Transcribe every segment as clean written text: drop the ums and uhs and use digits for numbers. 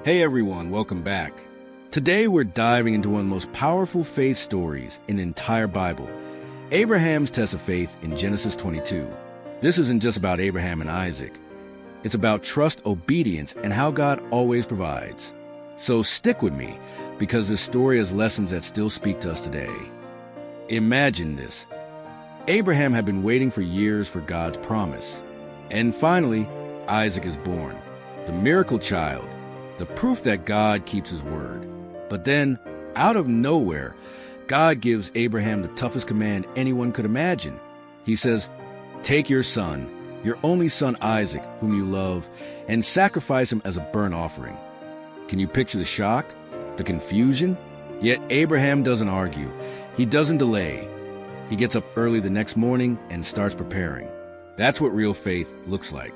Hey everyone, welcome back. Today we're diving into one of the most powerful faith stories in the entire Bible, Abraham's test of faith in Genesis 22. This isn't just about Abraham and Isaac. It's about trust, obedience, and how God always provides. So stick with me, because this story has lessons that still speak to us today. Imagine this. Abraham had been waiting for years for God's promise. And finally, Isaac is born, the miracle child, the proof that God keeps his word. But then, out of nowhere, God gives Abraham the toughest command anyone could imagine. He says, "Take your son, your only son Isaac, whom you love, and sacrifice him as a burnt offering." Can you picture the shock, the confusion? Yet Abraham doesn't argue. He doesn't delay. He gets up early the next morning and starts preparing. That's what real faith looks like.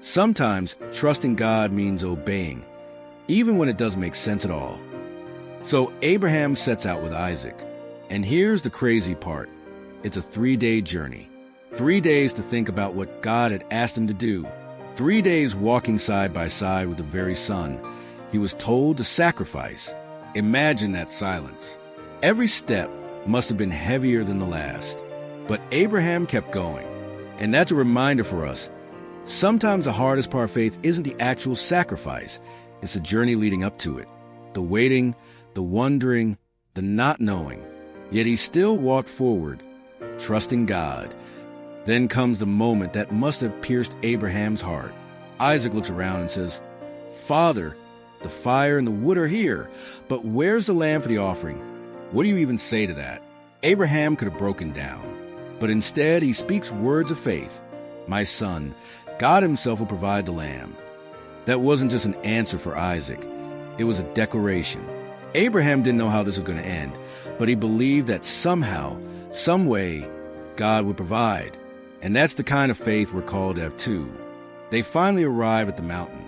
Sometimes trusting God means obeying, even when it doesn't make sense at all. So Abraham sets out with Isaac. And here's the crazy part. It's a 3-day journey. 3 days to think about what God had asked him to do. 3 days walking side by side with the very son he was told to sacrifice. Imagine that silence. Every step must have been heavier than the last. But Abraham kept going. And that's a reminder for us. Sometimes the hardest part of faith isn't the actual sacrifice. It's the journey leading up to it. The waiting, the wondering, the not knowing. Yet he still walked forward, trusting God. Then comes the moment that must have pierced Abraham's heart. Isaac looks around and says, "Father, the fire and the wood are here, but where's the lamb for the offering?" What do you even say to that? Abraham could have broken down. But instead, he speaks words of faith. "My son, God himself will provide the lamb." That wasn't just an answer for Isaac. It was a declaration. Abraham didn't know how this was going to end, but he believed that somehow, some way, God would provide. And that's the kind of faith we're called to have too. They finally arrive at the mountain.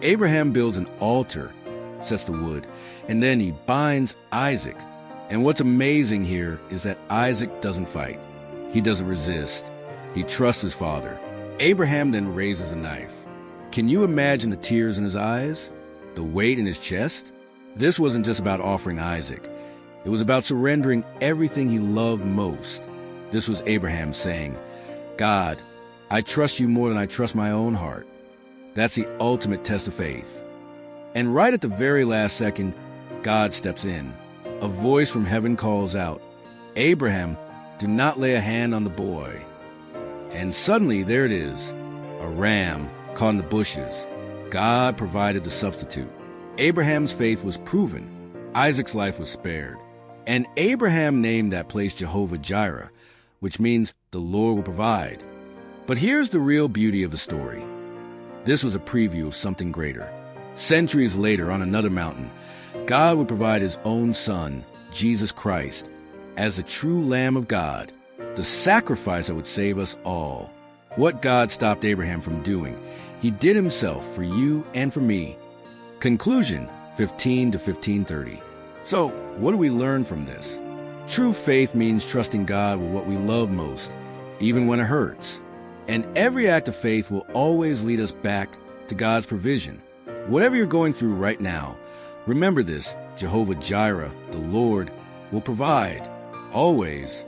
Abraham builds an altar, sets the wood, and then he binds Isaac. And what's amazing here is that Isaac doesn't fight. He doesn't resist. He trusts his father. Abraham then raises a knife. Can you imagine the tears in his eyes? The weight in his chest? This wasn't just about offering Isaac. It was about surrendering everything he loved most. This was Abraham saying, "God, I trust you more than I trust my own heart." That's the ultimate test of faith. And right at the very last second, God steps in. A voice from heaven calls out, "Abraham, do not lay a hand on the boy." And suddenly, there it is, a ram caught in the bushes. God provided the substitute. Abraham's faith was proven. Isaac's life was spared. And Abraham named that place Jehovah-Jireh, which means the Lord will provide. But here's the real beauty of the story. This was a preview of something greater. Centuries later, on another mountain, God would provide his own son, Jesus Christ, as the true Lamb of God, the sacrifice that would save us all. What God stopped Abraham from doing, he did himself for you and for me. Conclusion 15 to 15:30. So, what do we learn from this? True faith means trusting God with what we love most, even when it hurts. And every act of faith will always lead us back to God's provision. Whatever you're going through right now, remember this: Jehovah-Jireh, the Lord, will provide, always.